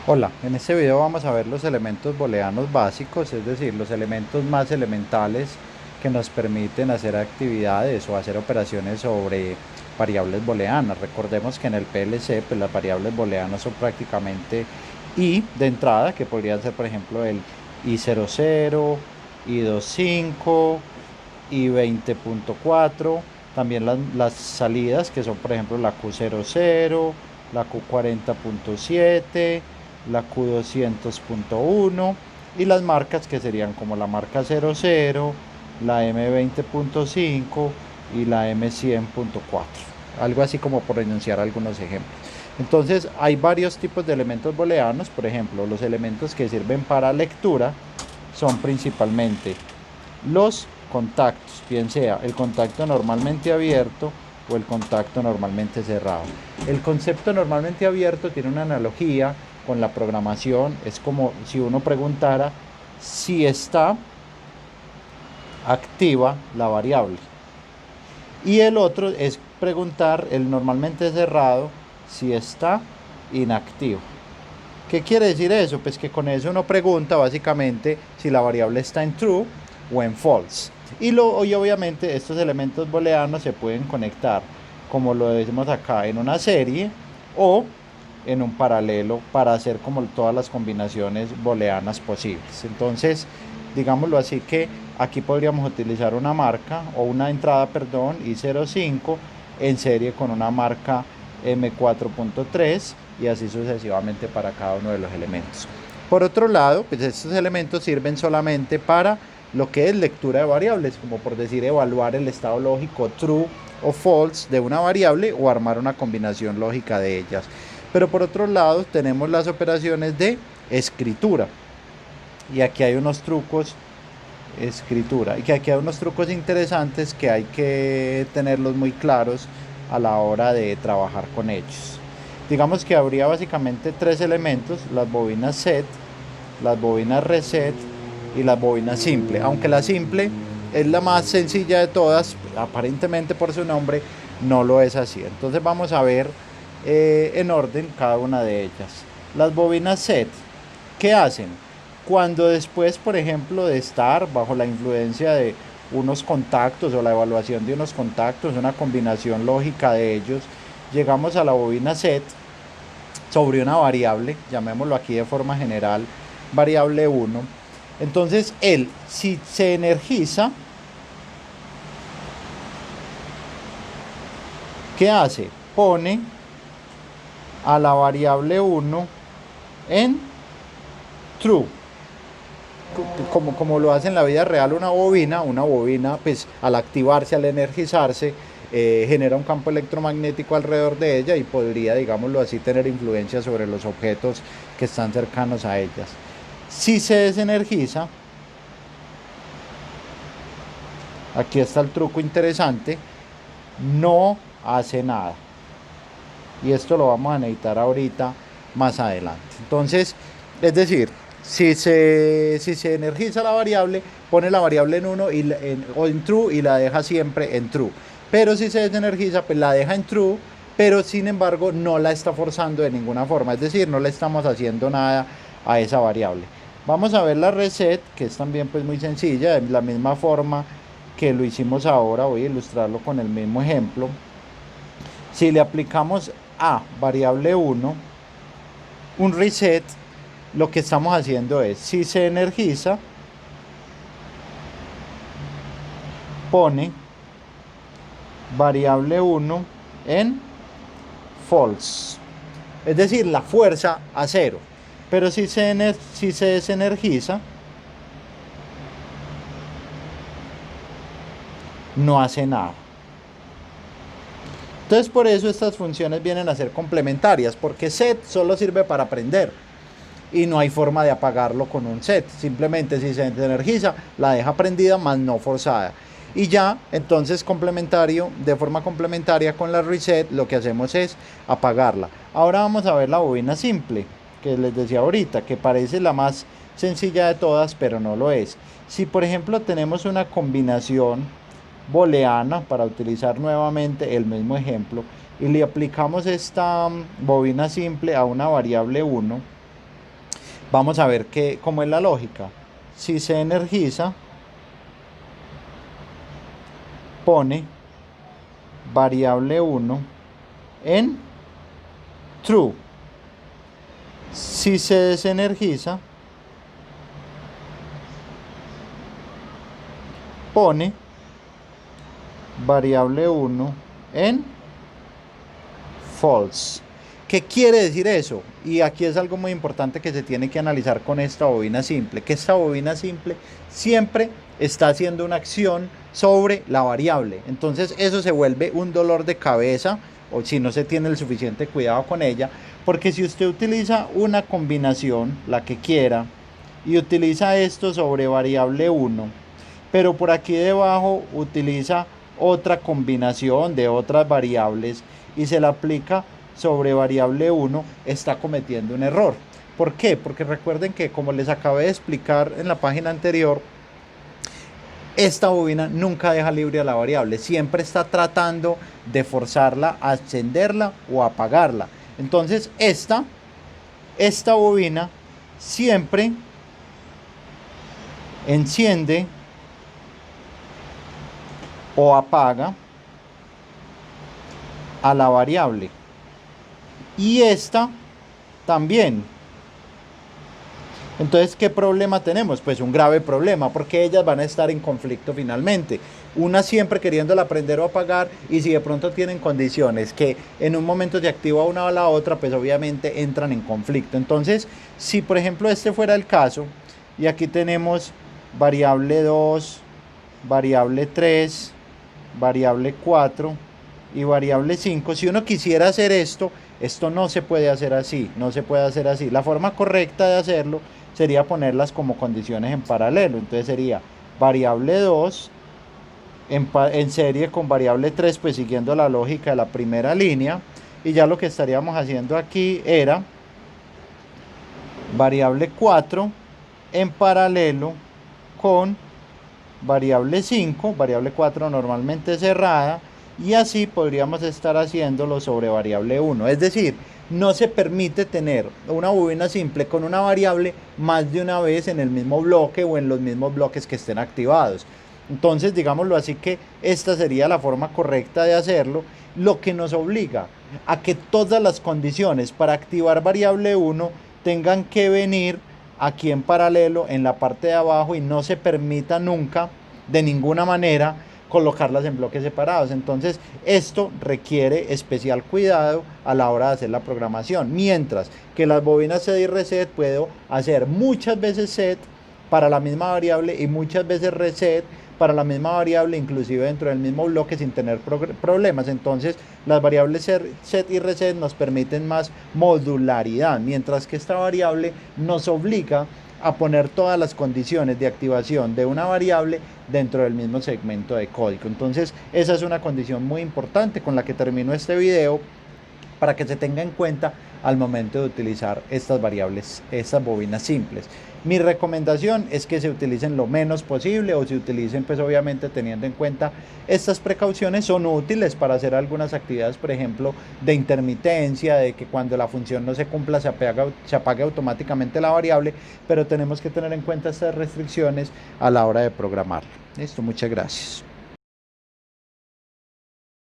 Hola, en este video vamos a ver los elementos booleanos básicos, es decir, los elementos más elementales que nos permiten hacer actividades o hacer operaciones sobre variables booleanas. Recordemos que en el PLC, pues las variables booleanas son prácticamente i de entrada, que podrían ser, por ejemplo, el i00, i25, i20.4, también las salidas, que son, por ejemplo, la q00, la q40.7, la Q200.1 y las marcas que serían como la marca 00, la M20.5 y la M100.4. Algo así como por enunciar algunos ejemplos. Entonces hay varios tipos de elementos booleanos. Por ejemplo, los elementos que sirven para lectura son principalmente los contactos, bien sea el contacto normalmente abierto o el contacto normalmente cerrado. El concepto normalmente abierto tiene una analogía con la programación. Es como si uno preguntara si está activa la variable. Y el otro es preguntar, el normalmente cerrado, si está inactivo. ¿Qué quiere decir eso? Pues que con eso uno pregunta básicamente si la variable está en true o en false. Y obviamente estos elementos booleanos se pueden conectar, como lo decimos acá, en una serie o en un paralelo para hacer como todas las combinaciones booleanas posibles. Entonces, digámoslo así, que aquí podríamos utilizar una marca o una entrada, perdón, i05 en serie con una marca M4.3 y así sucesivamente para cada uno de los elementos. Por otro lado, pues estos elementos sirven solamente para lo que es lectura de variables, como por decir evaluar el estado lógico true o false de una variable o armar una combinación lógica de ellas. Pero por otro lado tenemos las operaciones de escritura. Y aquí hay unos trucos, escritura, y que aquí hay unos trucos interesantes que hay que tenerlos muy claros a la hora de trabajar con ellos. Digamos que habría básicamente tres elementos: las bobinas set, las bobinas reset y las bobinas simple. Aunque la simple es la más sencilla de todas, aparentemente por su nombre no lo es así. Entonces vamos a ver en orden cada una de ellas. Las bobinas set, ¿qué hacen? Cuando después, por ejemplo, de estar bajo la influencia de unos contactos o la evaluación de unos contactos, una combinación lógica de ellos, llegamos a la bobina set sobre una variable, llamémoslo aquí de forma general, variable 1. Entonces, él, si se energiza, ¿qué hace? Pone a la variable 1 en true. Como lo hace en la vida real una bobina pues al activarse, al energizarse, genera un campo electromagnético alrededor de ella y podría, digámoslo así, tener influencia sobre los objetos que están cercanos a ellas. Si se desenergiza, aquí está el truco interesante, no hace nada. Y esto lo vamos a necesitar ahorita más adelante. Entonces, es decir, si se energiza la variable, pone la variable en 1 o en true y la deja siempre en true. Pero si se desenergiza, pues la deja en true, pero sin embargo no la está forzando de ninguna forma. Es decir, no le estamos haciendo nada a esa variable. Vamos a ver la reset, que es también pues muy sencilla, de la misma forma que lo hicimos ahora. Voy a ilustrarlo con el mismo ejemplo. Si le aplicamos a variable 1 un reset, lo que estamos haciendo es, si se energiza, pone variable 1 en false, es decir, la fuerza a cero. Pero si se desenergiza, no hace nada. Entonces por eso estas funciones vienen a ser complementarias, porque set solo sirve para aprender y no hay forma de apagarlo con un set. Simplemente si se energiza, la deja prendida, más no forzada. Y ya, entonces complementario, de forma complementaria con la reset, lo que hacemos es apagarla. Ahora vamos a ver la bobina simple, que les decía ahorita, que parece la más sencilla de todas, pero no lo es. Si por ejemplo tenemos una combinación booleana, para utilizar nuevamente el mismo ejemplo, y le aplicamos esta bobina simple a una variable 1, Vamos a ver cómo es la lógica. Si se energiza, pone variable 1 en true. Si se desenergiza, pone variable 1 en false. ¿Qué quiere decir eso? Y aquí es algo muy importante que se tiene que analizar con esta bobina simple, que esta bobina simple siempre está haciendo una acción sobre la variable. Entonces eso se vuelve un dolor de cabeza, o si no se tiene el suficiente cuidado con ella, porque si usted utiliza una combinación, la que quiera, y utiliza esto sobre variable 1, pero por aquí debajo utiliza otra combinación de otras variables y se la aplica sobre variable 1, está cometiendo un error. ¿Por qué? Porque recuerden que, como les acabé de explicar en la página anterior, esta bobina nunca deja libre a la variable, siempre está tratando de forzarla a encenderla o a apagarla. Entonces esta bobina siempre enciende o apaga a la variable, y esta también. Entonces, ¿qué problema tenemos? Pues un grave problema, porque ellas van a estar en conflicto finalmente. Una siempre queriéndola aprender o apagar, y si de pronto tienen condiciones que en un momento se activa una o la otra, pues obviamente entran en conflicto. Entonces, si por ejemplo este fuera el caso, y aquí tenemos variable 2, variable 3, variable 4 y variable 5, si uno quisiera hacer esto no se puede hacer así, no se puede hacer así. La forma correcta de hacerlo sería ponerlas como condiciones en paralelo. Entonces sería variable 2 en serie con variable 3, pues siguiendo la lógica de la primera línea, y ya lo que estaríamos haciendo aquí era variable 4 en paralelo con variable 5, variable 4 normalmente cerrada, y así podríamos estar haciéndolo sobre variable 1. Es decir, no se permite tener una bobina simple con una variable más de una vez en el mismo bloque o en los mismos bloques que estén activados. Entonces, digámoslo así, que esta sería la forma correcta de hacerlo, lo que nos obliga a que todas las condiciones para activar variable 1 tengan que venir aquí en paralelo en la parte de abajo, y no se permita nunca de ninguna manera colocarlas en bloques separados. Entonces esto requiere especial cuidado a la hora de hacer la programación, mientras que las bobinas set y reset puedo hacer muchas veces set para la misma variable y muchas veces reset para la misma variable, inclusive dentro del mismo bloque, sin tener problemas. Entonces las variables set y reset nos permiten más modularidad, mientras que esta variable nos obliga a poner todas las condiciones de activación de una variable dentro del mismo segmento de código. Entonces esa es una condición muy importante con la que termino este video, para que se tenga en cuenta al momento de utilizar estas variables, estas bobinas simples. Mi recomendación es que se utilicen lo menos posible, o se utilicen pues obviamente teniendo en cuenta estas precauciones. Son útiles para hacer algunas actividades, por ejemplo, de intermitencia, de que cuando la función no se cumpla se apague automáticamente la variable, pero tenemos que tener en cuenta estas restricciones a la hora de programar. Listo, muchas gracias.